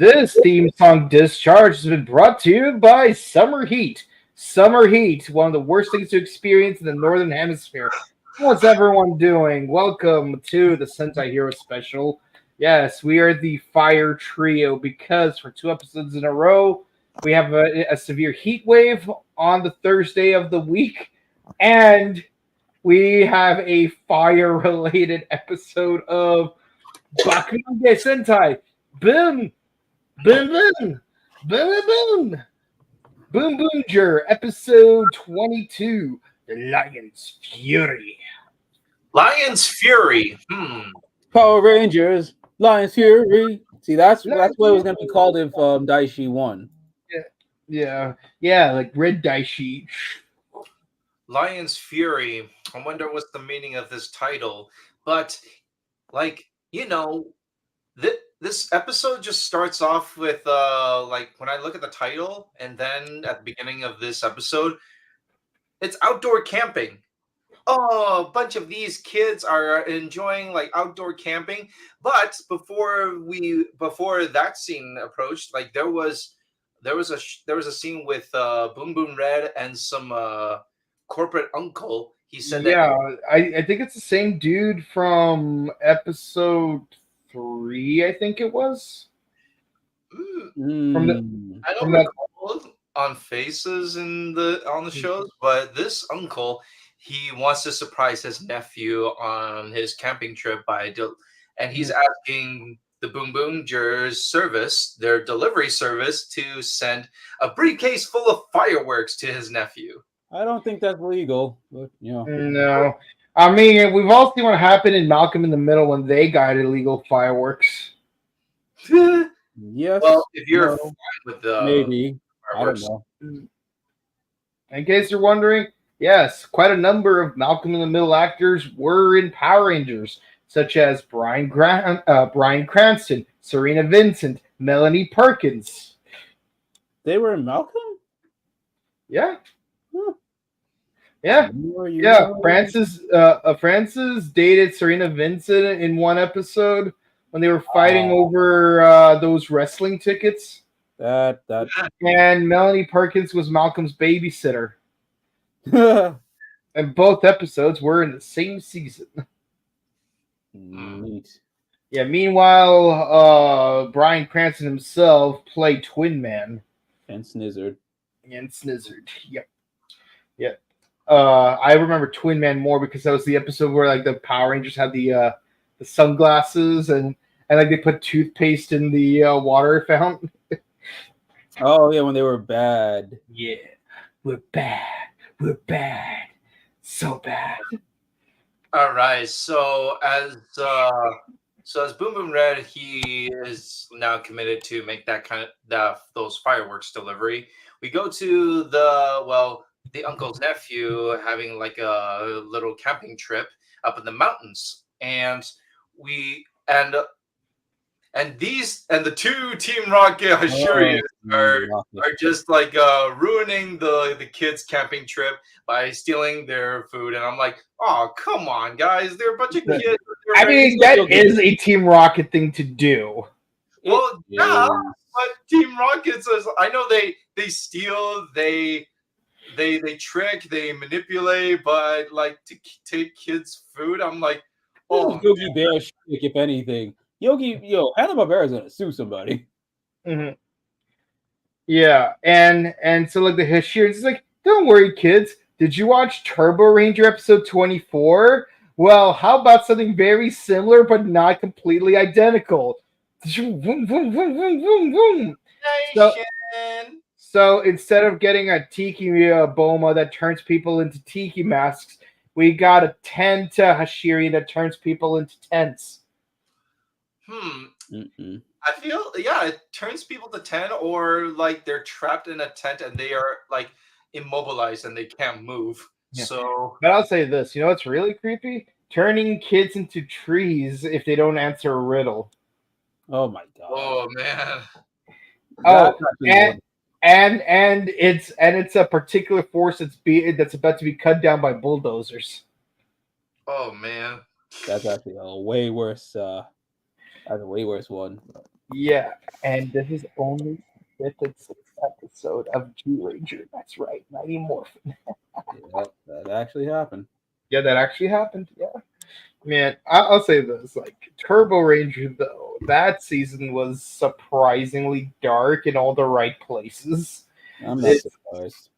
This theme song discharge has been brought to you by Summer Heat. Summer Heat, one of the worst things to experience in the Northern Hemisphere. How's everyone doing? Welcome to the Sentai Hero Special. Yes, we are the Fire Trio because for 2 episodes in a row, we have a severe heat wave on the Thursday of the week, and we have a fire-related episode of Bakuage Sentai Boom Boom Boom Boom Boom Boonboomger, episode 22, The Lion's Fury. Lion's Fury. Power Rangers, Lion's Fury. See, that's what it was gonna be called if Daishi won. Yeah, like red Daishi. Lion's Fury. I wonder what's the meaning of this title. But, this episode just starts off with, when I look at the title, and then at the beginning of this episode, it's outdoor camping. Oh, a bunch of these kids are enjoying outdoor camping. But before that scene approached, there was a scene with Boom Boom Red and some corporate uncle. He said I think it's the same dude from episode 3, I think it was. I don't recall on faces on the shows, but this uncle, he wants to surprise his nephew on his camping trip and he's asking the Boonboomgers service, their delivery service, to send a briefcase full of fireworks to his nephew. I don't think that's legal, but No. I mean, we've all seen what happened in Malcolm in the Middle when they got illegal fireworks. Yes. Well, if you're fine with the maybe fireworks. I don't know. In case you're wondering, yes, quite a number of Malcolm in the Middle actors were in Power Rangers, such as Bryan Cranston, Serena Vincent, Melanie Perkins. They were in Malcolm? Yeah. Huh. Yeah. Francis dated Serena Vincent in one episode when they were fighting over those wrestling tickets. That And Melanie Perkins was Malcolm's babysitter. And both episodes were in the same season. Neat. Yeah, meanwhile, Bryan Cranston himself played Twin Man. And Snizzard. Yep. I remember Twin Man more because that was the episode where the Power Rangers had the sunglasses and they put toothpaste in the water fountain. Oh yeah, when they were bad. Yeah, we're bad, so bad. All right, so as Boom Boom Red, he is now committed to make those fireworks delivery. We go to the uncle's nephew having a little camping trip up in the mountains, and the two Team Rocket Hashurians are just ruining the kids' camping trip by stealing their food, and I'm like, oh, come on, guys, they're a bunch of kids. I mean, that is a Team Rocket thing to do. Well, yeah, but Team Rocket says, I know they steal, they trick, they manipulate, but to take kids' food, I'm like, oh, Yogi Bear shtick, if anything. Hanna-Barbera is gonna sue somebody. Mm-hmm. Yeah, and so the Hashirians is don't worry, kids. Did you watch Turbo Ranger episode 24? Well, how about something very similar but not completely identical? Vroom, vroom, vroom, vroom, vroom, vroom. So instead of getting a tiki boma that turns people into tiki masks, we got a tent Hashiri that turns people into tents. I feel, it turns people to tent, or they're trapped in a tent and they are immobilized and they can't move. Yeah. So, but I'll say this: you know what's really creepy? Turning kids into trees if they don't answer a riddle. Oh my god! Oh man! And it's a particular force that's about to be cut down by bulldozers. Oh man! That's actually a way worse. That's a way worse one. Yeah, and this is only the fifth and sixth episode of G Ranger. That's right, Mighty Morphin. Yeah, that actually happened. Yeah, that actually happened. Yeah, man, I'll say this: like Turbo Ranger, though, that season was surprisingly dark in all the right places. I'm not It's surprised.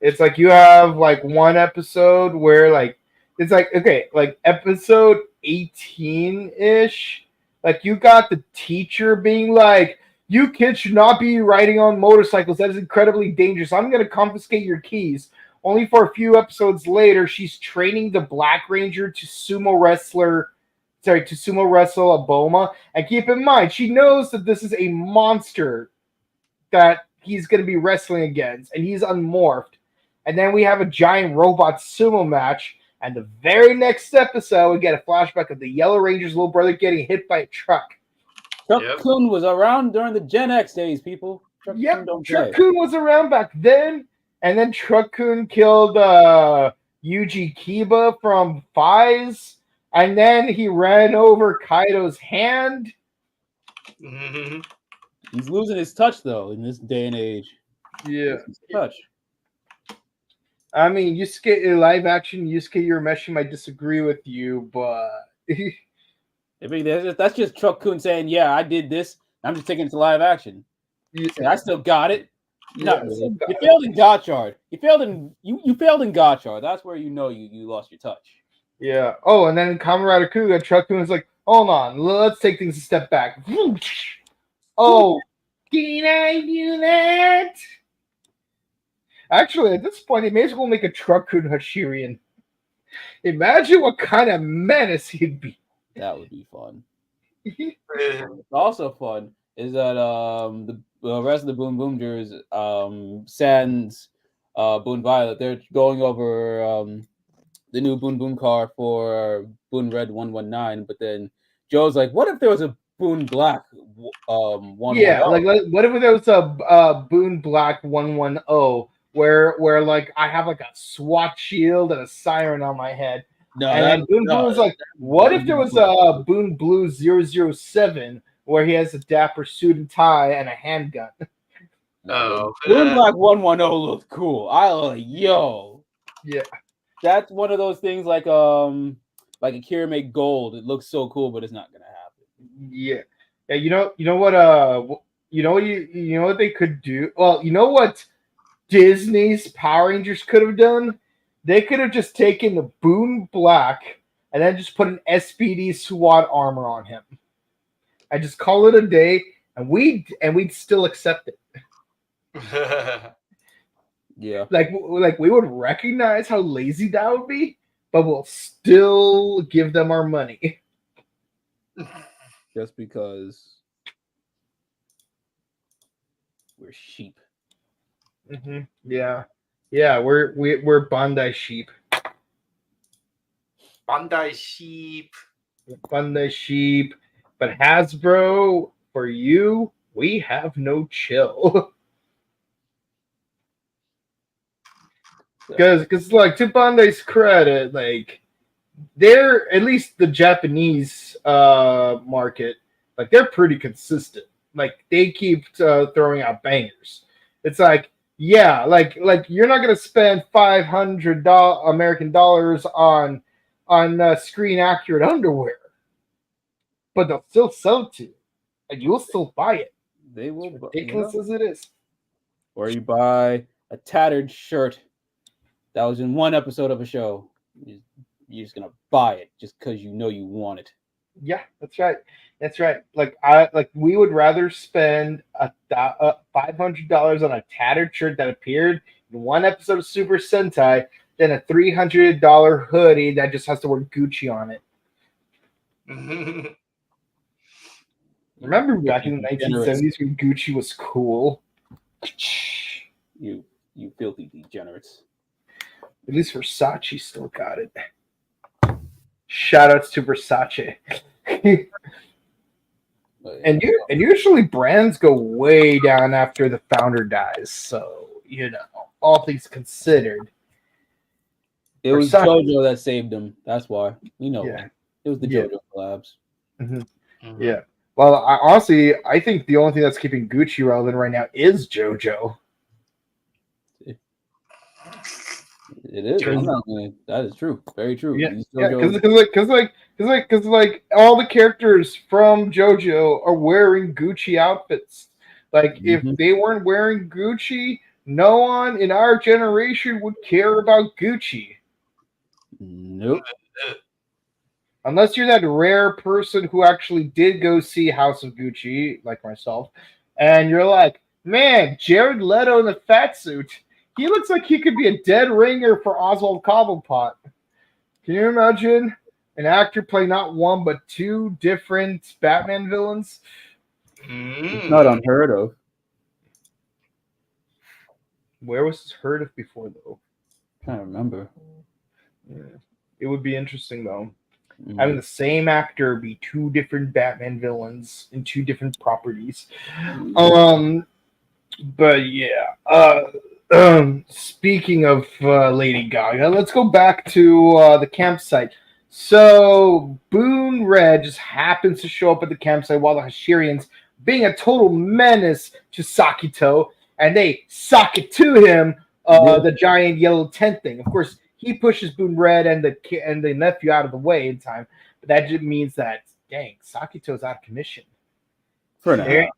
it's like you have like one episode where like it's like okay, like episode 18 ish. Like you got the teacher being like, "You kids should not be riding on motorcycles. That is incredibly dangerous. I'm going to confiscate your keys." Only for a few episodes later, she's training the Black Ranger to sumo wrestle a Boma. And keep in mind, she knows that this is a monster that he's going to be wrestling against, and he's unmorphed. And then we have a giant robot sumo match. And the very next episode, we get a flashback of the Yellow Ranger's little brother getting hit by a truck. Chuck Kun was around during the Gen X days, people. Chuck Truck Kun was around back then. And then Truck Kun killed Yuji Kiba from Fies. And then he ran over Kaido's hand. Mm-hmm. He's losing his touch, though, in this day and age. Yeah. His touch. I mean, Yusuke in live action, Yusuke Urameshi might disagree with you, but I mean, that's just Truck Kun saying, "Yeah, I did this. I'm just taking it to live action. I still got it." Not really. You failed in Gotchard. You failed in Gotchard. That's where you know you lost your touch. Yeah. Oh, and then in Kamen Rider Kuga, Truck Kun was like, "Hold on, let's take things a step back." Oh, can I do that? Actually, at this point, they may as well make a Truck Kun Hashirian. Imagine what kind of menace he'd be. That would be fun. Also fun is that the rest of the Boonboomgers, Sans, Boon Violet, they're going over the new Boon Boom car for Boon Red 119, but then Joe's like, "What if there was a Boon Black 110?" Yeah, like what if there was a Boon Black 110 where like I have like a SWAT shield and a siren on my head. No, and then Boon Blue was like, what if there was a Boon Blue 007 where he has a dapper suit and tie and a handgun? Oh, Boon Black 110 looked cool. I was like, yo. Yeah. That's one of those things like Akira make gold. It looks so cool, but it's not gonna happen. Yeah. Yeah, you know what they could do? Well, you know what Disney's Power Rangers could have done? They could have just taken the Boon Black and then just put an SPD SWAT armor on him. I just call it a day, and we'd still accept it. Yeah. Like we would recognize how lazy that would be, but we'll still give them our money. Just because we're sheep. Mm-hmm. Yeah. Yeah, we're Bandai sheep. Bandai sheep. Bandai sheep. But Hasbro, for you, we have no chill. Because like to Bandai's credit, like they're at least the Japanese market, like they're pretty consistent. Like they keep throwing out bangers. It's like, yeah, like you're not gonna spend $500 American dollars on screen accurate underwear, but they'll still sell it to you, and you'll still buy it. They will, ridiculous as it is. Or you buy a tattered shirt that was in one episode of a show. You're just gonna buy it just because you know you want it. Yeah, that's right. That's right. Like we would rather spend $500 on a tattered shirt that appeared in one episode of Super Sentai than a $300 hoodie that just has the word Gucci on it. Remember back in the 1970s when Gucci was cool? You filthy degenerates. At least Versace still got it. Shout outs to Versace. And usually brands go way down after the founder dies. So, all things considered. It was JoJo that saved them. That's why. Yeah. It was the JoJo collabs. Mm-hmm. Yeah. Well, honestly, I think the only thing that's keeping Gucci relevant right now is JoJo. It is. That is true. Very true. Yeah, These yeah, JoJo. because all the characters from JoJo are wearing Gucci outfits. Like, if Mhm. they weren't wearing Gucci, no one in our generation would care about Gucci. Nope. Unless you're that rare person who actually did go see House of Gucci, like myself, and you're like, man, Jared Leto in the fat suit. He looks like he could be a dead ringer for Oswald Cobblepot. Can you imagine an actor play not one but two different Batman villains? It's not unheard of. Where was this heard of before, though? I'm trying to remember. Yeah. It would be interesting, though. Mhm. Having the same actor be two different Batman villains in two different properties. But yeah. Speaking of Lady Gaga, let's go back to the campsite. So Boon Red just happens to show up at the campsite while the Hashirians, being a total menace to Sakito, and they sock it to him, the giant yellow tent thing. Of course, he pushes Boon Red and the nephew out of the way in time, but that just means that dang, Sakito's out of commission. For now. There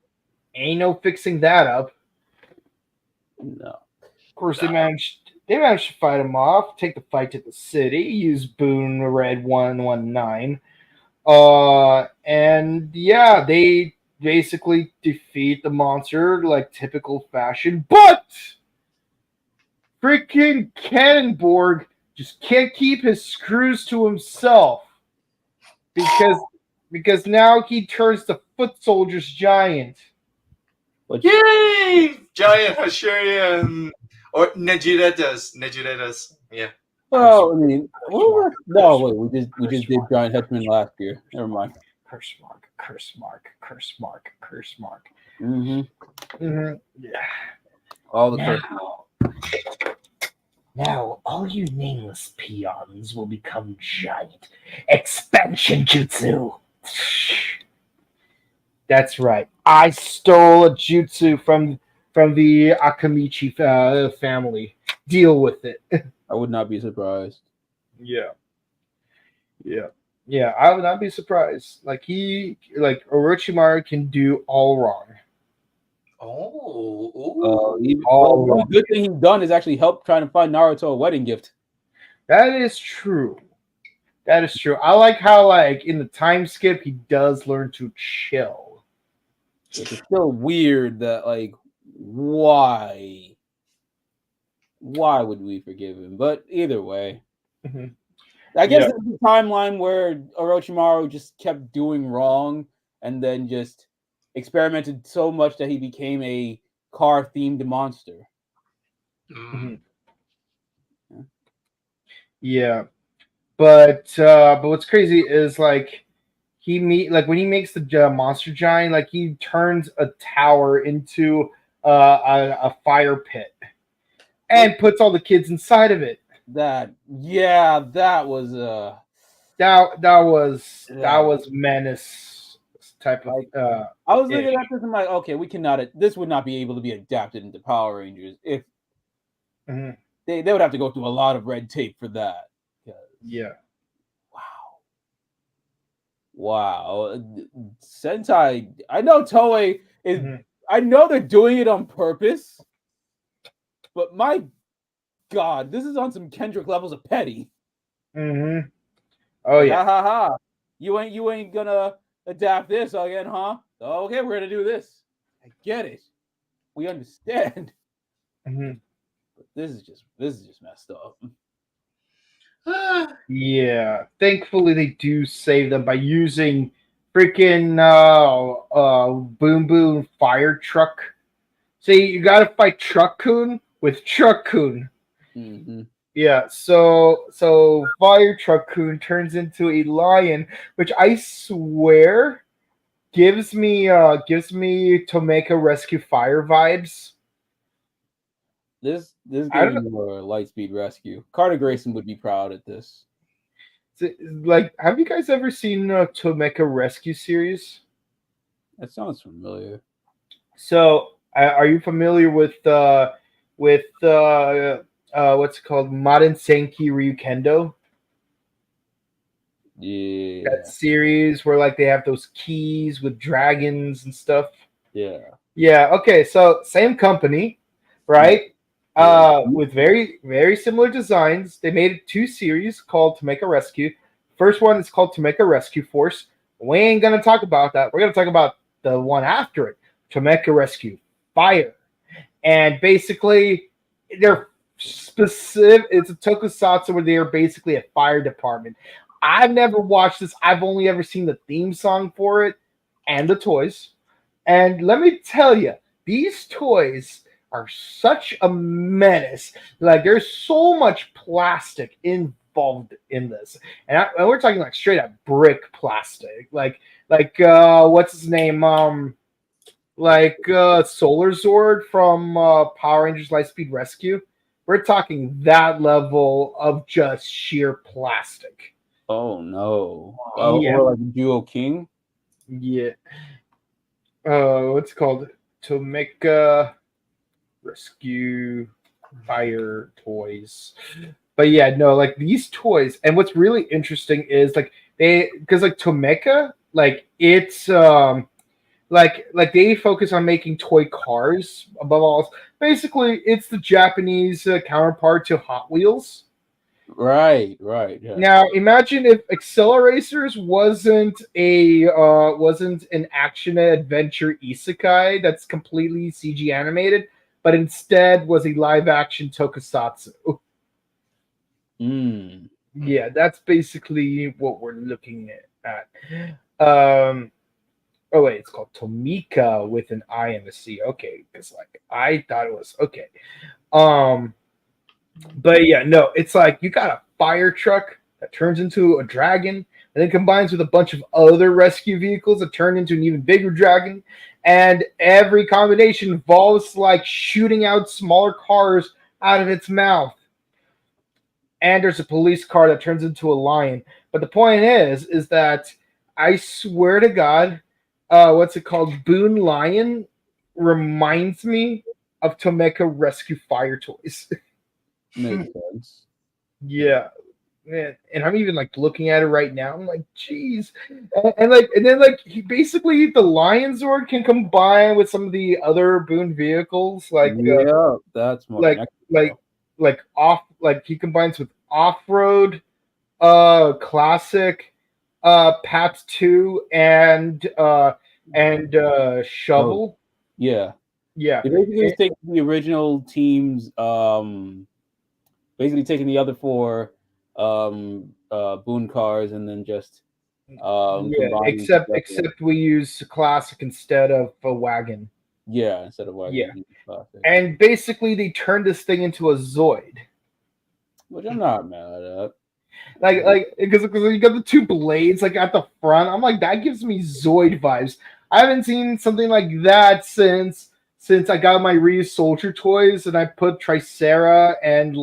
ain't no fixing that up. No. Of course, they managed to fight him off, take the fight to the city, use Boon Red 119. And yeah, they basically defeat the monster like typical fashion, but freaking Cannonborg just can't keep his screws to himself because now he turns the Foot Soldiers giant. Yay! Giant Hashirian! Or Nejiretas. Yeah. Well, I mean, no, wait, we just did Giant Henchman last year. Never mind. Curse mark, curse mark, curse mark, curse mark. Yeah. All the Now, all you nameless peons will become giant. Expansion jutsu. That's right. I stole a jutsu from the Akamichi family. Deal with it. I would not be surprised. Yeah. I would not be surprised. Like Orochimaru can do all wrong. The good thing he's done is actually help trying to find Naruto a wedding gift. That is true. I like how, like, in the time skip, he does learn to chill. It's still weird that, like, why would we forgive him? But either way, I guess it's the timeline where Orochimaru just kept doing wrong and then just experimented so much that he became a car-themed monster. Yeah, but what's crazy is like when he makes the monster giant, like he turns a tower into a fire pit and puts all the kids inside of it. That was menace type of. I was looking at this and like, okay, this would not be able to be adapted into Power Rangers if they would have to go through a lot of red tape for that. Yeah. Wow. Sentai. I know Toei is. I know they're doing it on purpose, but my God, this is on some Kendrick levels of petty. Oh yeah. Ha ha ha! You ain't gonna adapt this again, huh? Okay, we're gonna do this. I get it. We understand. But this is just messed up. Yeah. Thankfully, they do save them by using freaking Boom Boom fire truck. See, you gotta fight Truck-kun with Truck-kun. Yeah, so Fire Truck-kun turns into a lion, which I swear gives me Tomeka Rescue Fire vibes. This gives me more Lightspeed Rescue. Carter Grayson would be proud at this. Like, have you guys ever seen Tomeka Rescue series? That sounds familiar. So, are you familiar with what's it called, Marin Senki Ryukendo? Yeah. That series where like they have those keys with dragons and stuff. Yeah. Yeah. Okay. So same company, right? With very very similar designs. They made two series called To Make a Rescue. First one is called To Make a Rescue Force. We ain't gonna talk about that. We're gonna talk about the one after it, To Make a Rescue Fire. And basically, they're specific. It's a tokusatsu where they are basically a fire department. I've never watched this. I've only ever seen the theme song for it and the toys. And let me tell you, these toys are such a menace. Like, there's so much plastic involved in this, and we're talking like straight up brick plastic. What's his name? Solar Zord from Power Rangers Lightspeed Rescue. We're talking that level of just sheer plastic. Oh no. Yeah. Or like Duo King. Yeah. What's it called? To make rescue fire toys. But yeah, no, like these toys, and what's really interesting is like because like Tomeka, like it's like they focus on making toy cars above all. Basically, it's the Japanese counterpart to Hot Wheels. Right. Yeah. Now, imagine if Acceleracers wasn't an action adventure isekai that's completely CG animated, but instead was a live action tokusatsu. Yeah, that's basically what we're looking at. Oh wait, it's called Tomika with an I and a C. Okay, because like I thought it was okay. But yeah, no, it's like you got a fire truck that turns into a dragon, and then combines with a bunch of other rescue vehicles that turn into an even bigger dragon, and every combination involves like shooting out smaller cars out of its mouth. And there's a police car that turns into a lion. But the point is that I swear to God, what's it called? Boon Lion reminds me of Tomeka Rescue Fire Toys. Makes sense. Yeah, man. And I'm even like looking at it right now. I'm like, geez. And then like he basically the Lion Zord can combine with some of the other Boon vehicles, yeah, that's more he combines with off-road, classic, Pat 2 and shovel. Yeah. Yeah. They basically just take the original teams, basically taking the other four Boon cars and then just except we use classic instead of a wagon. Yeah, instead of wagon. Yeah. And basically they turned this thing into a Zoid. Which I'm not mad at. Because you got the two blades like at the front. I'm like, that gives me Zoid vibes. I haven't seen something like that since I got my Ryu Soldier toys and I put Tricera and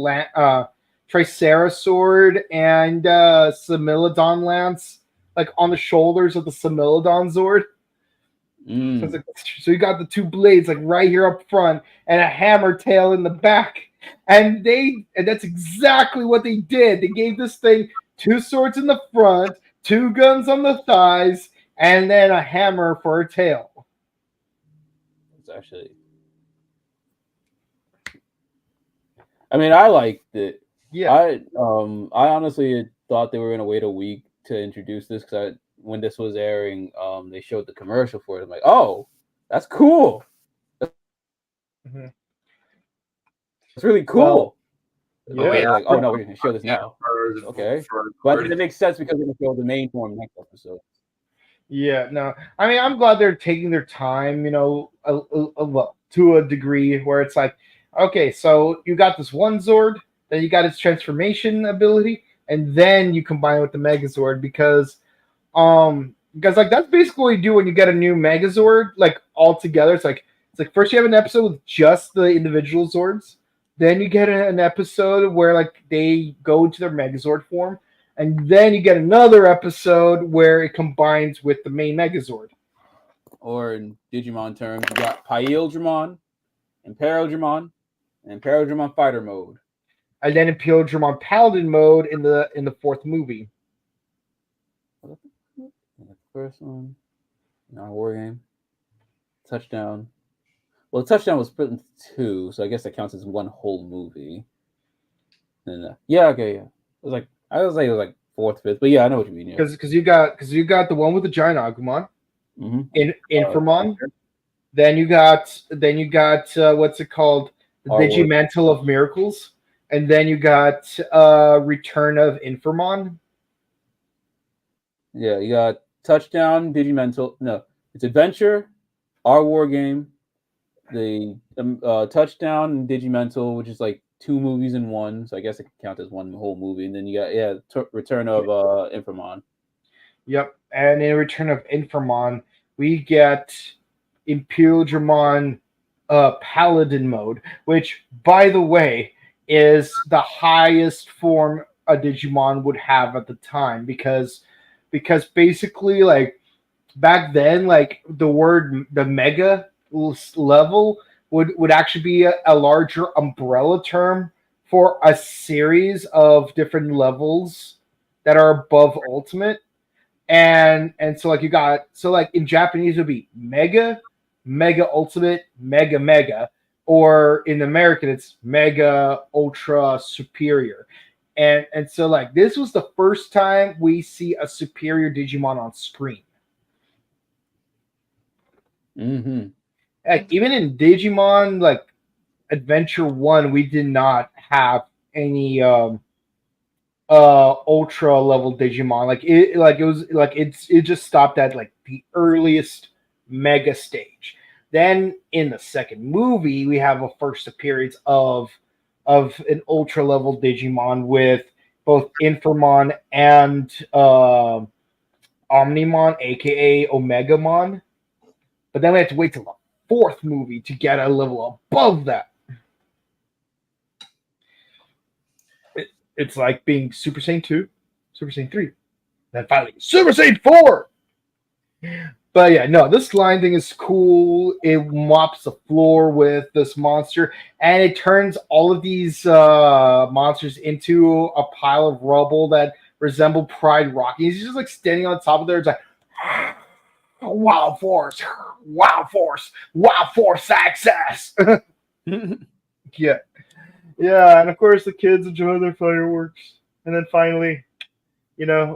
Tricera sword and Similodon lance like on the shoulders of the Similodon Zord. So you got the two blades like right here up front and a hammer tail in the back. And that's exactly what they did. They gave this thing two swords in the front, two guns on the thighs, and then a hammer for a tail. It's actually, I mean, I liked it. Yeah. I honestly thought they were gonna wait a week to introduce this because when this was airing, they showed the commercial for it. I'm like, oh, that's cool. Mm-hmm. It's really cool. Well, yeah. Like, oh no, we're gonna show this now. Okay, but it makes sense because we're gonna show the main form next episode. Yeah, no, I mean, I'm glad they're taking their time, to a degree where it's like, okay, so you got this one Zord, then you got its transformation ability, and then you combine it with the Megazord because like that's basically what you do when you get a new Megazord, like all together. It's like first you have an episode with just the individual Zords. Then you get an episode where like they go into their Megazord form, and then you get another episode where it combines with the main Megazord. or in Digimon terms, you got Paildramon, Imperodramon, and Imperodramon Fighter Mode. And then Imperial Paladin mode in the fourth movie. The first one, not a war game. Touchdown. Well, Touchdown was split into two, so I guess that counts as one whole movie. And yeah, okay, yeah. I was like it was like fourth, fifth, but yeah, I know what you mean. Yeah. Because you got the one with the giant Agumon, in Infamon. Then you got what's it called? The Digimantle of Miracles, and then you got Return of Infamon. Yeah, you got Touchdown, Digimental. No, it's Adventure, our war game, the Touchdown and Digimental, which is like two movies in one. So I guess it can count as one whole movie. And then you got Return of Infamon. Yep, and in Return of Infamon, we get Imperial Paladin mode, which, by the way, is the highest form a Digimon would have at the time, because basically, like, back then, like, the mega level would actually be a larger umbrella term for a series of different levels that are above ultimate. And so like in Japanese it would be mega ultimate, mega, or in American it's mega ultra superior. And so like this was the first time we see a superior Digimon on screen. Like, even in Digimon like Adventure 1, we did not have any ultra level Digimon. It just stopped at like the earliest mega stage. Then in the second movie, we have a first appearance of an ultra level Digimon with both Infamon and Omnimon, aka Omegamon. But then we have to wait till the fourth movie to get a level above that. It's like being Super Saiyan 2, Super Saiyan 3, then finally Super Saiyan 4. But yeah, no, this line thing is cool. It mops the floor with this monster, and it turns all of these monsters into a pile of rubble that resemble Pride Rocky. He's just like standing on top of there. It's like, wow force, access. Yeah. Yeah, and of course the kids enjoy their fireworks. And then finally,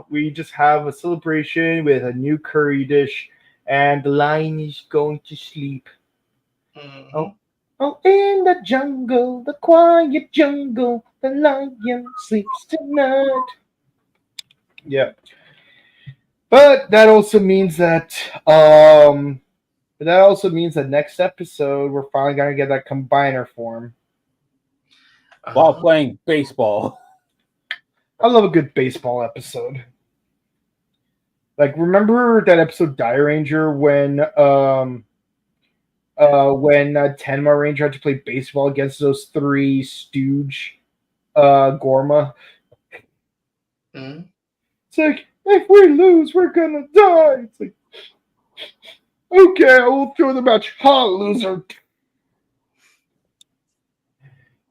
we just have a celebration with a new curry dish, and the lion is going to sleep. Oh, in the jungle, the quiet jungle, the lion sleeps tonight. Yeah. But that also means that next episode we're finally gonna get that combiner form. While playing baseball. I love a good baseball episode. Like, remember that episode Die Ranger when Tenma Ranger had to play baseball against those three stooge Gorma? It's like, if we lose, we're gonna die. It's like, okay, I will throw the match. Ha, loser.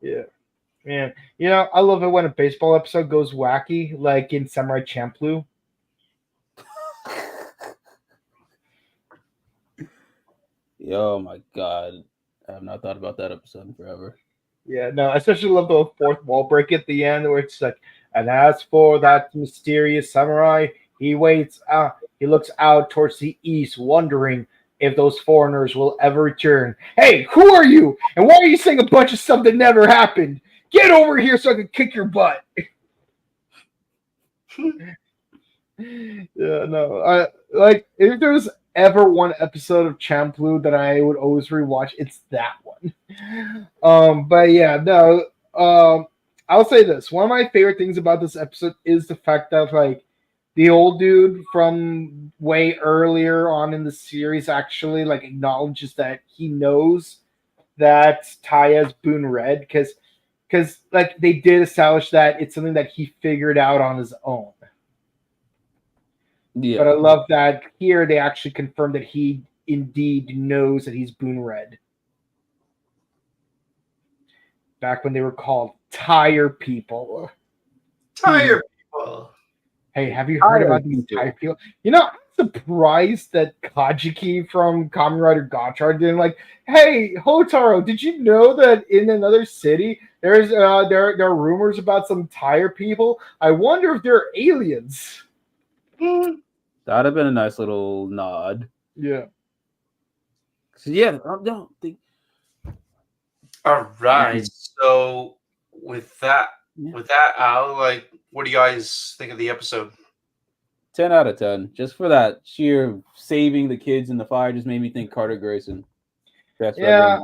Yeah. Man, I love it when a baseball episode goes wacky, like in Samurai Champloo. Oh my god. I have not thought about that episode in forever. Yeah, no, I especially love the fourth wall break at the end where it's like, and as for that mysterious samurai, he looks out towards the east, wondering if those foreigners will ever return. Hey, who are you? And why are you saying a bunch of stuff that never happened? Get over here so I can kick your butt. Yeah, no. I like, if there's ever one episode of Champloo that I would always rewatch, it's that one. But yeah, no. I'll say this. One of my favorite things about this episode is the fact that, like, the old dude from way earlier on in the series actually, like, acknowledges that he knows that Taya's Boon Red, because like, they did establish that it's something that he figured out on his own. Yeah. But I love that here they actually confirmed that he indeed knows that he's Boon Red. Back when they were called Tire People. Tire people. Hey, have you heard about these Tire People? You know, I'm surprised that Kajiki from Kamen Rider Gotchard didn't like, hey, Hotaro, did you know that in another city there are rumors about some Tire People? I wonder if they're aliens. That'd have been a nice little nod. Yeah. So yeah, I don't think. All right. So with that out, like, what do you guys think of the episode? 10 out of 10. Just for that sheer saving the kids in the fire just made me think Carter Grayson. Yeah,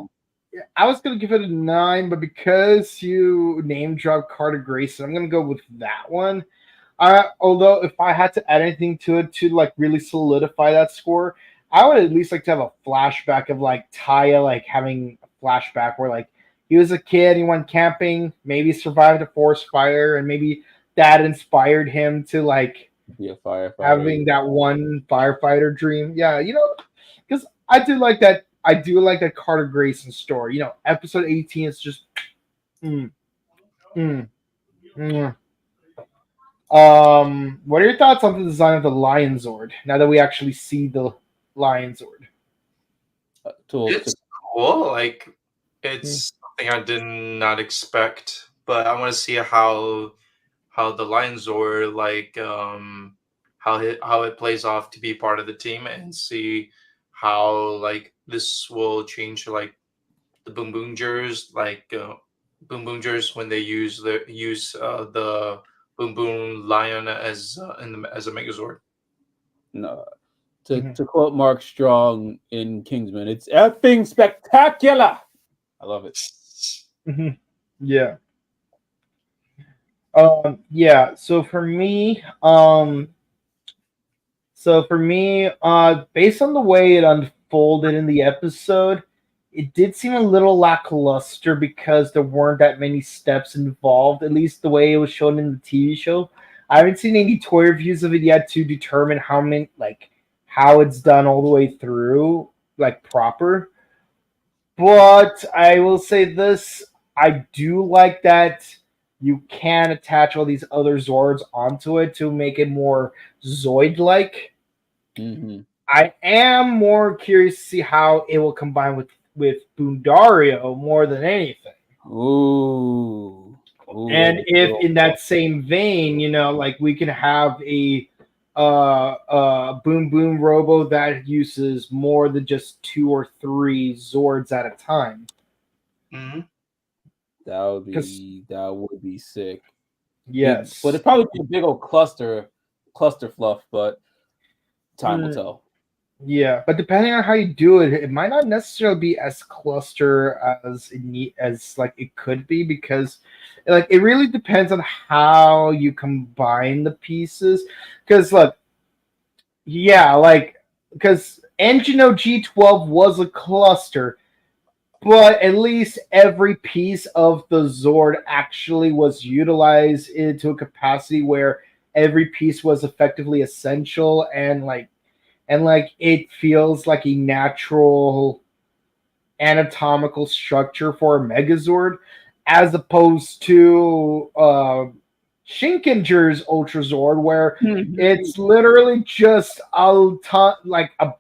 I was going to give it a 9, but because you name dropped Carter Grayson, I'm going to go with that one. Although if I had to add anything to it to like really solidify that score, I would at least like to have a flashback of like Taya like having a flashback where like he was a kid, he went camping, maybe survived a forest fire, and maybe that inspired him to like be a firefighter, having that one firefighter dream. Yeah, you know, because I do like that Carter Grayson story. You know, episode 18 is just what are your thoughts on the design of the Lion Zord now that we actually see the Lion Zord? It's cool. Like, it's something I did not expect, but I want to see how the Lion Zord, like, how it plays off to be part of the team, and see how like this will change like the Boonboomgers, like Boonboomgers when they use the Boom Boom Lion as as a Megazord. No, to quote Mark Strong in Kingsman, it's effing spectacular. I love it. Yeah. Yeah. So for me, based on the way it unfolded in the episode, it did seem a little lackluster because there weren't that many steps involved, at least the way it was shown in the TV show. I haven't seen any toy reviews of it yet to determine how it's done all the way through, like proper. But I will say this, I do like that you can attach all these other Zords onto it to make it more Zoid-like. I am more curious to see how it will combine with Bundario more than anything. Ooh, and if in that same vein, you know, like we can have a Boom Boom Robo that uses more than just 2 or 3 Zords at a time. That would be sick. Yes, but it'd probably be a big old cluster fluff, but time will tell. Yeah, but depending on how you do it, it might not necessarily be as cluster as like it could be, because like it really depends on how you combine the pieces. Because look, yeah, like because Engino G12 was a cluster, but at least every piece of the Zord actually was utilized into a capacity where every piece was effectively essential, and it feels like a natural anatomical structure for a Megazord, as opposed to Shinkinger's Ultrazord, where it's literally just a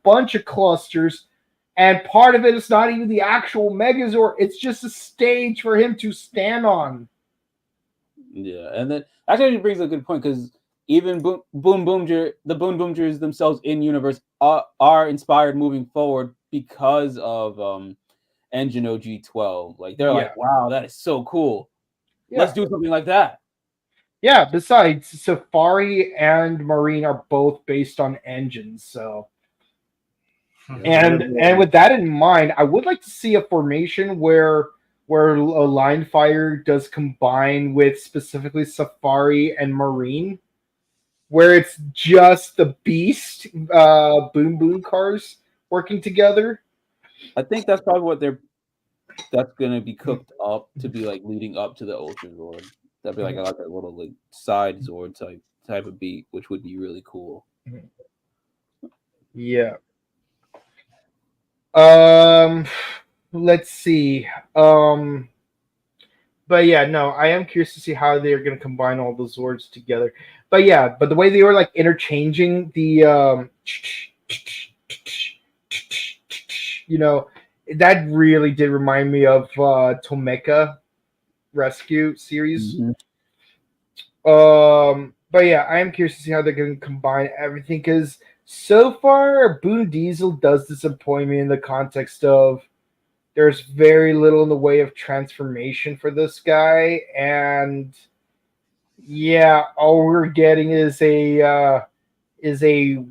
bunch of clusters, and part of it is not even the actual Megazord. It's just a stage for him to stand on. Yeah, and then actually brings a good point, because even the Boonboomgers themselves in universe are inspired moving forward because of Engino G12. Like they're like, wow, that is so cool. Yeah. Let's do something like that. Yeah, besides, Safari and Marine are both based on engines, so and with that in mind, I would like to see a formation where a Line Fire does combine with specifically Safari and Marine, where it's just the Beast Boom Boom cars working together. I think that's probably that's gonna be cooked up to be like leading up to the Ultra Zord. That'd be like a little like side Zord type of beat, which would be really cool. Yeah. Let's see. But yeah, no, I am curious to see how they're going to combine all the Zords together. But yeah, but the way they were like interchanging the you know, that really did remind me of Tomeka Rescue series. Mhm. But yeah, I am curious to see how they're going to combine everything because so far, Boon Diesel does disappoint me in the context of there's very little in the way of transformation for this guy, and yeah, all we're getting is a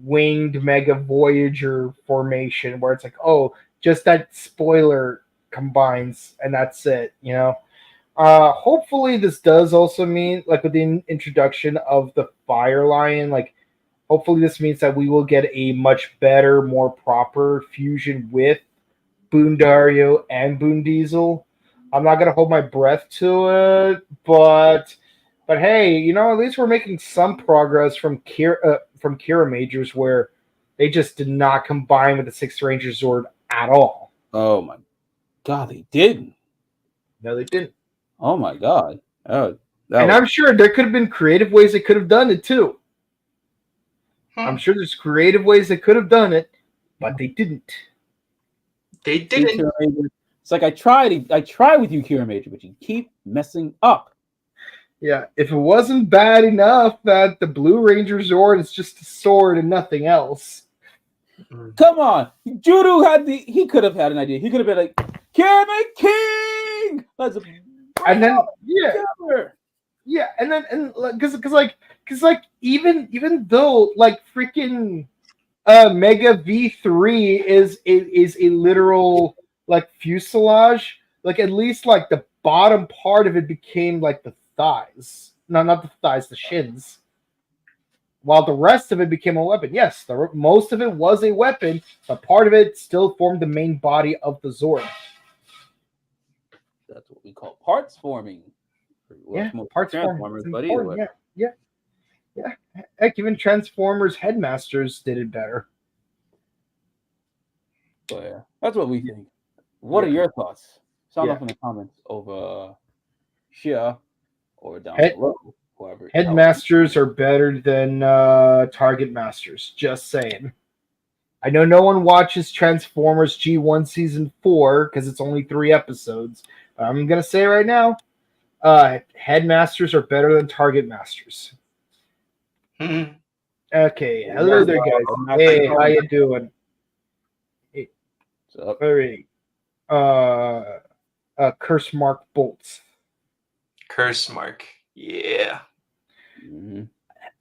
winged Mega Voyager formation where it's like, oh, just that spoiler combines, and that's it, you know. Hopefully this does also mean like with the introduction of the Fire Lion, like hopefully this means that we will get a much better, more proper fusion with Boondario and Boon Diesel. I'm not gonna hold my breath to it, but hey, you know, at least we're making some progress from Kira Majors, where they just did not combine with the Sixth Ranger Zord at all. Oh my god, they didn't. No, they didn't. Oh my god. Oh, and I'm sure there could have been creative ways they could have done it too. I'm sure there's creative ways they could have done it, but they didn't. They didn't. It's like I try with you, Kira Major, but you keep messing up. Yeah, if it wasn't bad enough that the Blue Ranger Zord is just a sword and nothing else. Come on, Judo he could have had an idea. He could have been like, Kira King. And then because even though like freaking Mega V3 is a literal like fuselage, like at least like the bottom part of it became like the thighs. No, not the thighs, the shins. While the rest of it became a weapon. Yes, most of it was a weapon, but part of it still formed the main body of the Zord. That's what we call parts forming. Yeah, parts forming. But anyway. Yeah. Heck, even Transformers Headmasters did it better. So yeah, that's what we think. What are your thoughts? Sound off in the comments over here or down below. Whoever. Headmasters are better than Target Masters. Just saying. I know no one watches Transformers G1 Season 4 because it's only 3 episodes. But I'm going to say right now, Headmasters are better than Target Masters. Okay, hello there, guys. Hey, how you doing? Hey. All right. Curse Mark Bolts. Curse Mark. Yeah. Mm-hmm.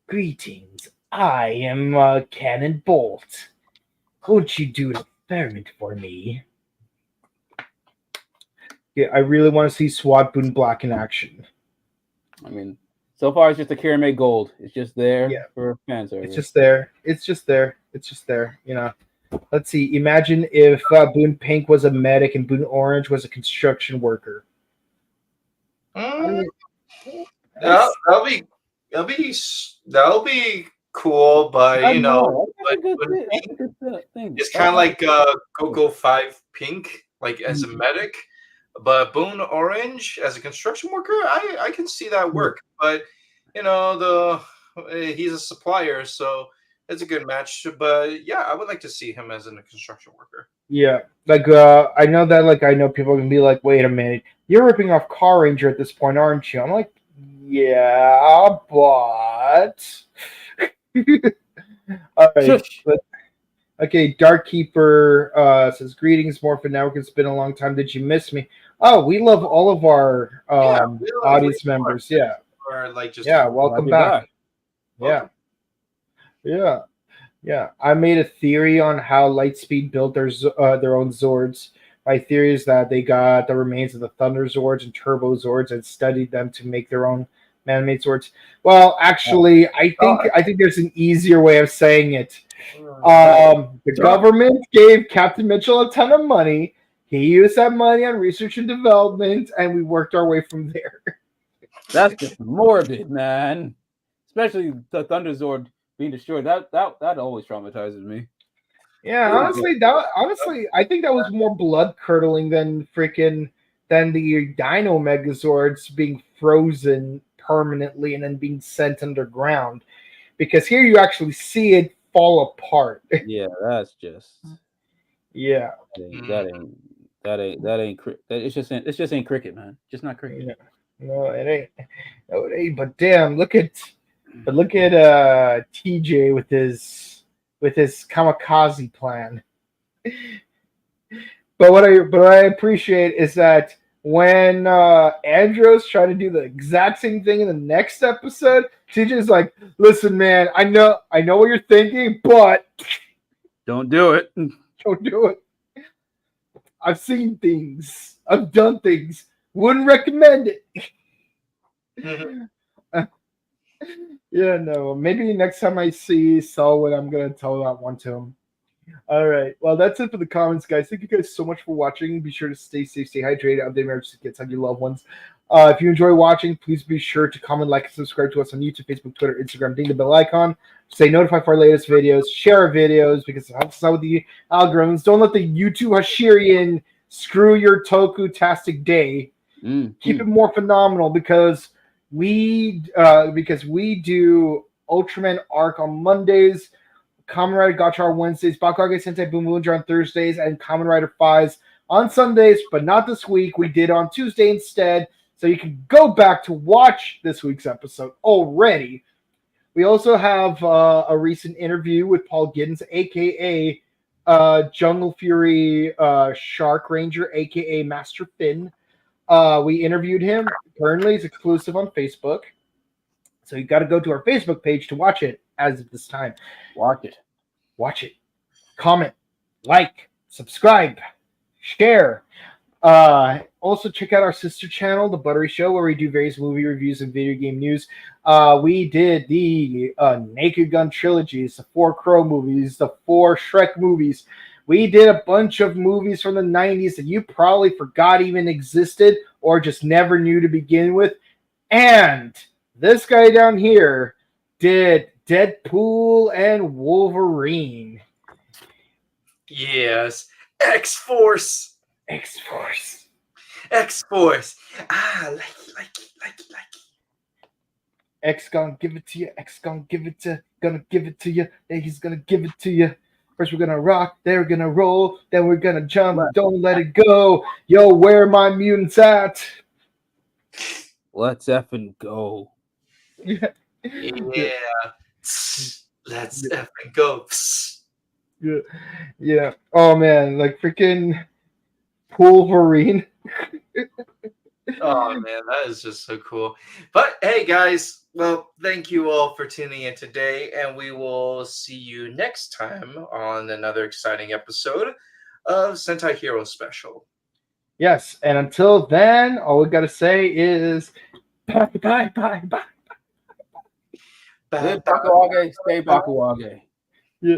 Greetings. I am Cannon Bolt. Won't you do an experiment for me? Yeah, I really want to see SWAT Boon Black in action. I mean, so far it's just a Kirame Gold. It's just there for fan service. It's just there. You know. Let's see. Imagine if Boon Pink was a medic and Boon Orange was a construction worker. That'll be cool, but you know, it's kind of like Go 5 Pink, like as a medic, but Boon Orange as a construction worker, I can see that work. But you know, he's a supplier, so it's a good match. But yeah, I would like to see him as a construction worker. Yeah, like I know that like I know people can be like, wait a minute, you're ripping off Car Ranger at this point, aren't you? I'm like, yeah, but all right. Okay, Dark Keeper says, greetings, Morphin Network. It's been a long time. Did you miss me? Oh, we love all of our audience members. Yeah. Or like just welcome back. Yeah. I made a theory on how Lightspeed built their own Zords. My theory is that they got the remains of the Thunder Zords and Turbo Zords and studied them to make their own man-made Zords. Well, actually, I think there's an easier way of saying it. The government gave Captain Mitchell a ton of money. He used that money on research and development, and we worked our way from there. That's just morbid, man. Especially the Thunder Zord being destroyed. That always traumatizes me. Yeah, honestly, I think that was more blood curdling than the Dino Megazords being frozen permanently and then being sent underground. Because here you actually see it fall apart. Yeah, that's just Yeah. It's just ain't cricket, man. Just not cricket. Yeah. No, it ain't. No, it ain't. But damn, look at TJ with his kamikaze plan. But what I appreciate is that when Andros trying to do the exact same thing in the next episode, TJ's like, "Listen, man, I know what you're thinking, but don't do it. Don't do it. I've seen things. I've done things. Wouldn't recommend it." Yeah, no. Maybe next time I see Selwood, I'm gonna tell that one to him. All right. Well, that's it for the comments, guys. Thank you guys so much for watching. Be sure to stay safe, stay hydrated, update marriage kids, hug your loved ones. If you enjoy watching, please be sure to comment, like, and subscribe to us on YouTube, Facebook, Twitter, Instagram. Ding the bell icon. Stay notified for our latest videos. Share our videos because it helps us out with the algorithms. Don't let the YouTube Hashirian screw your Toku-tastic day. Keep it more phenomenal because we do Ultraman Arc on Mondays, Kamen Rider Gacha on Wednesdays, Bakuage Sentai Boonboomger on Thursdays, and Kamen Rider 5s on Sundays, but not this week. We did on Tuesday instead, so you can go back to watch this week's episode already. We also have a recent interview with Paul Giddens, a.k.a. Jungle Fury Shark Ranger, a.k.a. Master Finn. We interviewed him. Currently, it's exclusive on Facebook. So you got to go to our Facebook page to watch it as of this time. Watch it. Comment. Like. Subscribe. Share. Also, check out our sister channel, The Buttery Show, where we do various movie reviews and video game news. We did the Naked Gun trilogies, the 4 Crow movies, the 4 Shrek movies. We did a bunch of movies from the 90s that you probably forgot even existed or just never knew to begin with. And this guy down here did Deadpool and Wolverine. Yes. X-Force. X-Force. Like it. X gonna give it to you. X gonna give it to you. Yeah, he's gonna give it to you. First we're gonna rock, then we're gonna roll, then we're gonna jump. Don't let it go. Yo, where my mutants at? Let's effing go. Yeah. Let's effing go. Yeah. Oh man, like freaking Wolverine. Oh man, that is just so cool. But hey guys, well, thank you all for tuning in today, and we will see you next time on another exciting episode of Sentai Hero Special. Yes, and until then, all we gotta say is bye. Bakuage, stay Bakuage. Yeah.